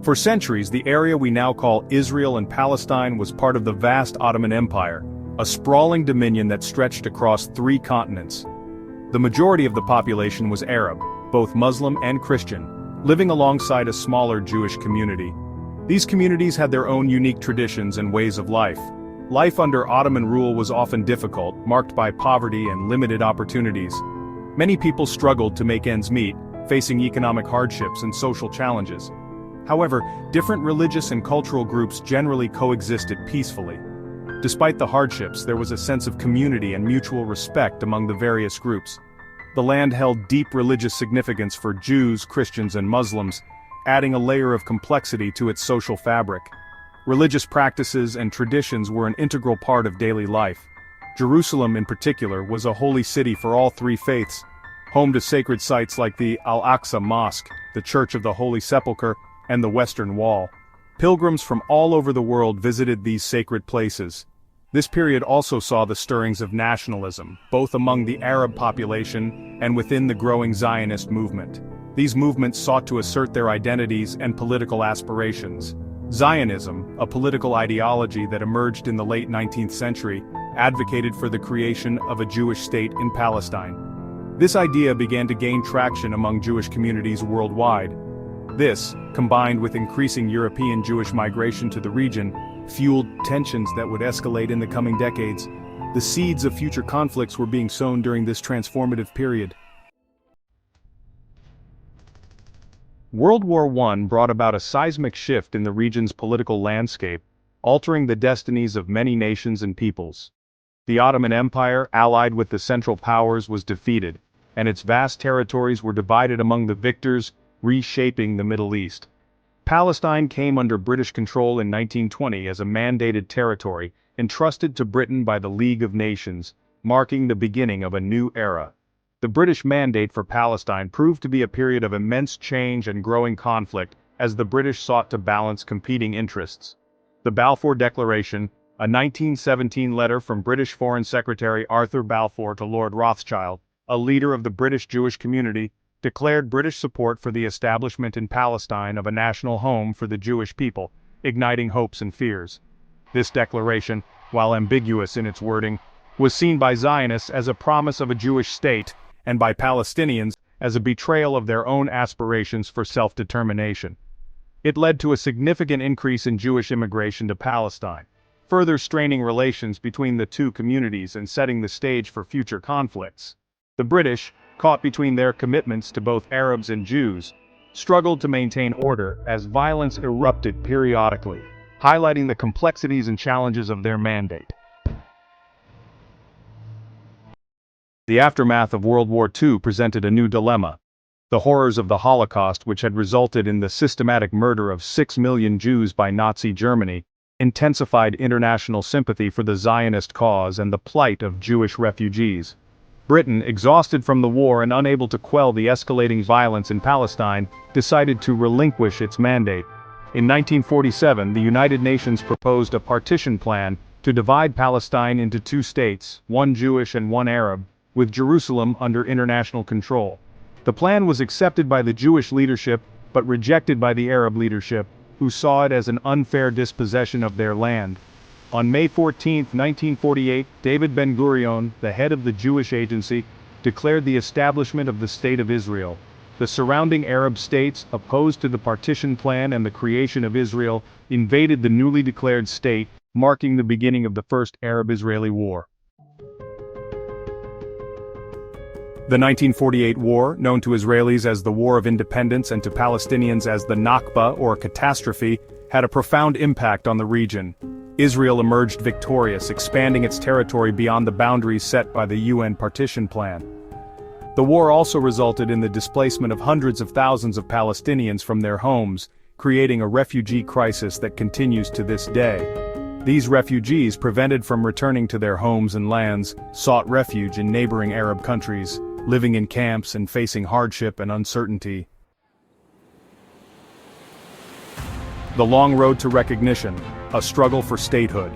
For centuries, the area we now call Israel and Palestine was part of the vast Ottoman Empire, a sprawling dominion that stretched across 3 continents. The majority of the population was Arab, both Muslim and Christian, living alongside a smaller Jewish community. These communities had their own unique traditions and ways of life. Life under Ottoman rule was often difficult, marked by poverty and limited opportunities. Many people struggled to make ends meet, facing economic hardships and social challenges. However, different religious and cultural groups generally coexisted peacefully. Despite the hardships, there was a sense of community and mutual respect among the various groups. The land held deep religious significance for Jews, Christians, and Muslims, adding a layer of complexity to its social fabric. Religious practices and traditions were an integral part of daily life. Jerusalem, in particular, was a holy city for all 3 faiths, home to sacred sites like the Al-Aqsa Mosque, the Church of the Holy Sepulchre, and the Western Wall. Pilgrims from all over the world visited these sacred places. This period also saw the stirrings of nationalism, both among the Arab population and within the growing Zionist movement. These movements sought to assert their identities and political aspirations. Zionism, a political ideology that emerged in the late 19th century, advocated for the creation of a Jewish state in Palestine. This idea began to gain traction among Jewish communities worldwide. This, combined with increasing European Jewish migration to the region, fueled tensions that would escalate in the coming decades. The seeds of future conflicts were being sown during this transformative period. World War I brought about a seismic shift in the region's political landscape, altering the destinies of many nations and peoples. The Ottoman Empire, allied with the Central Powers, was defeated, and its vast territories were divided among the victors, reshaping the Middle East. Palestine came under British control in 1920 as a mandated territory, entrusted to Britain by the League of Nations, marking the beginning of a new era. The British mandate for Palestine proved to be a period of immense change and growing conflict as the British sought to balance competing interests. The Balfour Declaration, a 1917 letter from British Foreign Secretary Arthur Balfour to Lord Rothschild, a leader of the British Jewish community, declared British support for the establishment in Palestine of a national home for the Jewish people, igniting hopes and fears. This declaration, while ambiguous in its wording, was seen by Zionists as a promise of a Jewish state, and by Palestinians as a betrayal of their own aspirations for self-determination. It led to a significant increase in Jewish immigration to Palestine, further straining relations between the 2 communities and setting the stage for future conflicts. The British, caught between their commitments to both Arabs and Jews, struggled to maintain order as violence erupted periodically, highlighting the complexities and challenges of their mandate. The aftermath of World War II presented a new dilemma. The horrors of the Holocaust, which had resulted in the systematic murder of 6 million Jews by Nazi Germany, intensified international sympathy for the Zionist cause and the plight of Jewish refugees. Britain, exhausted from the war and unable to quell the escalating violence in Palestine, decided to relinquish its mandate. In 1947, the United Nations proposed a partition plan to divide Palestine into 2 states, one Jewish and one Arab, with Jerusalem under international control. The plan was accepted by the Jewish leadership, but rejected by the Arab leadership, who saw it as an unfair dispossession of their land. On May 14, 1948, David Ben-Gurion, the head of the Jewish Agency, declared the establishment of the State of Israel. The surrounding Arab states, opposed to the partition plan and the creation of Israel, invaded the newly declared state, marking the beginning of the First Arab-Israeli War. The 1948 war, known to Israelis as the War of Independence and to Palestinians as the Nakba or catastrophe, had a profound impact on the region. Israel emerged victorious, expanding its territory beyond the boundaries set by the UN partition plan. The war also resulted in the displacement of hundreds of thousands of Palestinians from their homes, creating a refugee crisis that continues to this day. These refugees, prevented from returning to their homes and lands, sought refuge in neighboring Arab countries, living in camps and facing hardship and uncertainty. The long road to recognition, a struggle for statehood.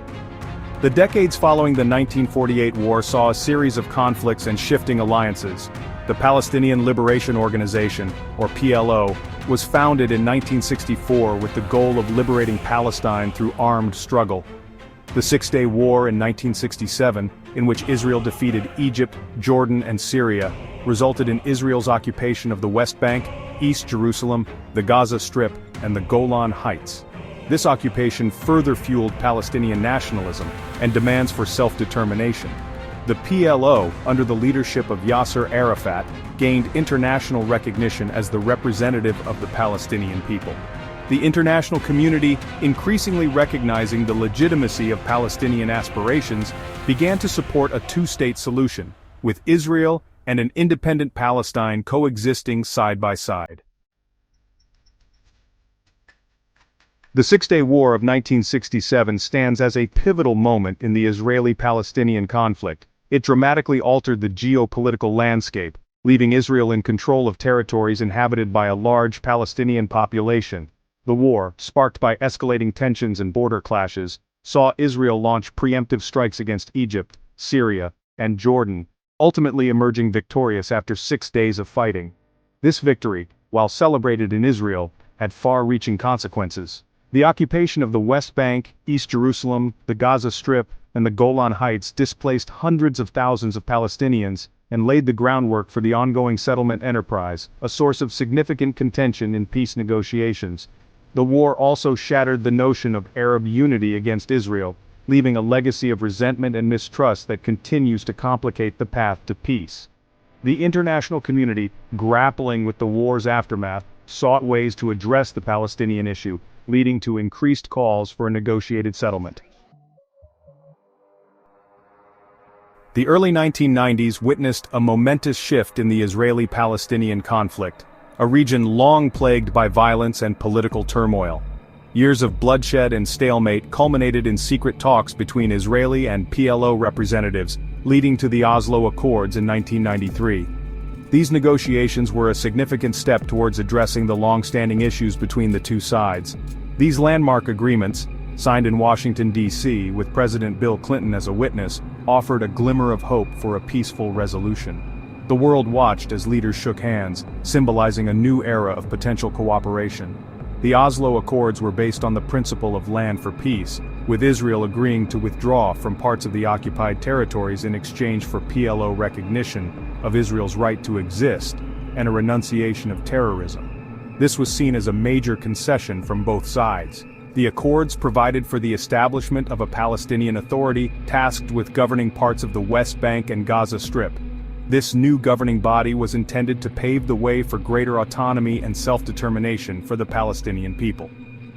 The decades following the 1948 war saw a series of conflicts and shifting alliances. The Palestinian Liberation Organization, or PLO, was founded in 1964 with the goal of liberating Palestine through armed struggle. The Six-Day War in 1967, in which Israel defeated Egypt, Jordan, and Syria, resulted in Israel's occupation of the West Bank, East Jerusalem, the Gaza Strip, and the Golan Heights. This occupation further fueled Palestinian nationalism and demands for self-determination. The PLO, under the leadership of Yasser Arafat, gained international recognition as the representative of the Palestinian people. The international community, increasingly recognizing the legitimacy of Palestinian aspirations, began to support a two-state solution, with Israel and an independent Palestine coexisting side by side. The Six-Day War of 1967 stands as a pivotal moment in the Israeli-Palestinian conflict. It dramatically altered the geopolitical landscape, leaving Israel in control of territories inhabited by a large Palestinian population. The war, sparked by escalating tensions and border clashes, saw Israel launch preemptive strikes against Egypt, Syria, and Jordan, ultimately emerging victorious after 6 days of fighting. This victory, while celebrated in Israel, had far-reaching consequences. The occupation of the West Bank, East Jerusalem, the Gaza Strip, and the Golan Heights displaced hundreds of thousands of Palestinians and laid the groundwork for the ongoing settlement enterprise, a source of significant contention in peace negotiations. The war also shattered the notion of Arab unity against Israel, leaving a legacy of resentment and mistrust that continues to complicate the path to peace. The international community, grappling with the war's aftermath, sought ways to address the Palestinian issue, leading to increased calls for a negotiated settlement. The early 1990s witnessed a momentous shift in the Israeli-Palestinian conflict, a region long plagued by violence and political turmoil. Years of bloodshed and stalemate culminated in secret talks between Israeli and PLO representatives, leading to the Oslo Accords in 1993. These negotiations were a significant step towards addressing the long-standing issues between the two sides. These landmark agreements, signed in Washington, D.C., with President Bill Clinton as a witness, offered a glimmer of hope for a peaceful resolution. The world watched as leaders shook hands, symbolizing a new era of potential cooperation. The Oslo Accords were based on the principle of land for peace, with Israel agreeing to withdraw from parts of the occupied territories in exchange for PLO recognition of Israel's right to exist and a renunciation of terrorism. This was seen as a major concession from both sides. The accords provided for the establishment of a Palestinian Authority tasked with governing parts of the West Bank and Gaza Strip. This new governing body was intended to pave the way for greater autonomy and self-determination for the Palestinian people.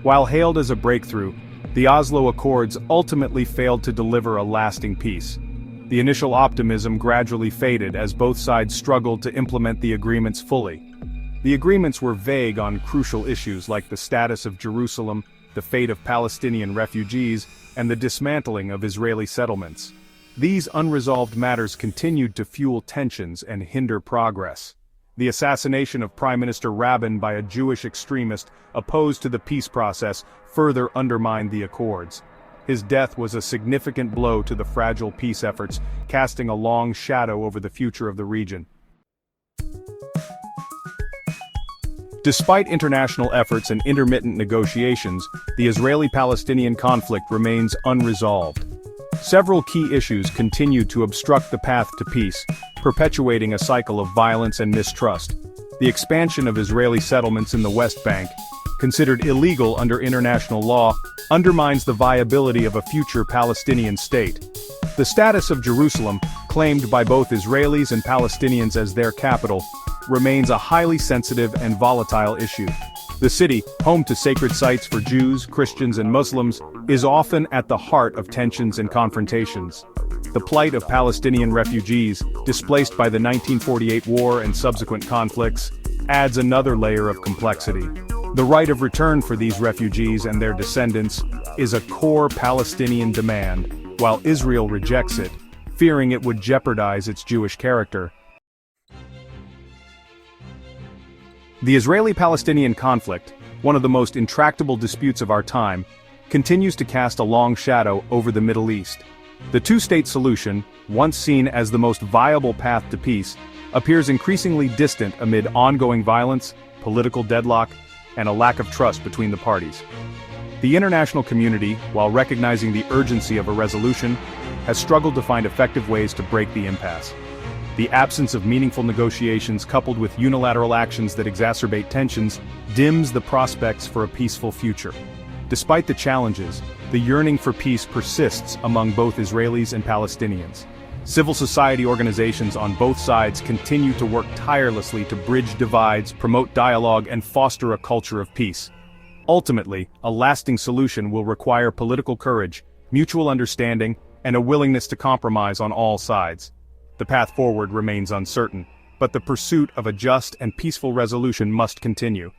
While hailed as a breakthrough, the Oslo Accords ultimately failed to deliver a lasting peace. The initial optimism gradually faded as both sides struggled to implement the agreements fully. The agreements were vague on crucial issues like the status of Jerusalem, the fate of Palestinian refugees, and the dismantling of Israeli settlements. These unresolved matters continued to fuel tensions and hinder progress. The assassination of Prime Minister Rabin by a Jewish extremist opposed to the peace process further undermined the accords. His death was a significant blow to the fragile peace efforts, casting a long shadow over the future of the region. Despite international efforts and intermittent negotiations, the Israeli-Palestinian conflict remains unresolved. Several key issues continue to obstruct the path to peace, perpetuating a cycle of violence and mistrust. The expansion of Israeli settlements in the West Bank, considered illegal under international law, undermines the viability of a future Palestinian state. The status of Jerusalem, claimed by both Israelis and Palestinians as their capital, remains a highly sensitive and volatile issue. The city, home to sacred sites for Jews, Christians, and Muslims, is often at the heart of tensions and confrontations. The plight of Palestinian refugees, displaced by the 1948 war and subsequent conflicts, adds another layer of complexity. The right of return for these refugees and their descendants is a core Palestinian demand, while Israel rejects it, fearing it would jeopardize its Jewish character. The Israeli-Palestinian conflict, one of the most intractable disputes of our time, continues to cast a long shadow over the Middle East. The two-state solution, once seen as the most viable path to peace, appears increasingly distant amid ongoing violence, political deadlock, and a lack of trust between the parties. The international community, while recognizing the urgency of a resolution, has struggled to find effective ways to break the impasse. The absence of meaningful negotiations coupled with unilateral actions that exacerbate tensions dims the prospects for a peaceful future. Despite the challenges, the yearning for peace persists among both Israelis and Palestinians. Civil society organizations on both sides continue to work tirelessly to bridge divides, promote dialogue, and foster a culture of peace. Ultimately, a lasting solution will require political courage, mutual understanding, and a willingness to compromise on all sides. The path forward remains uncertain, but the pursuit of a just and peaceful resolution must continue.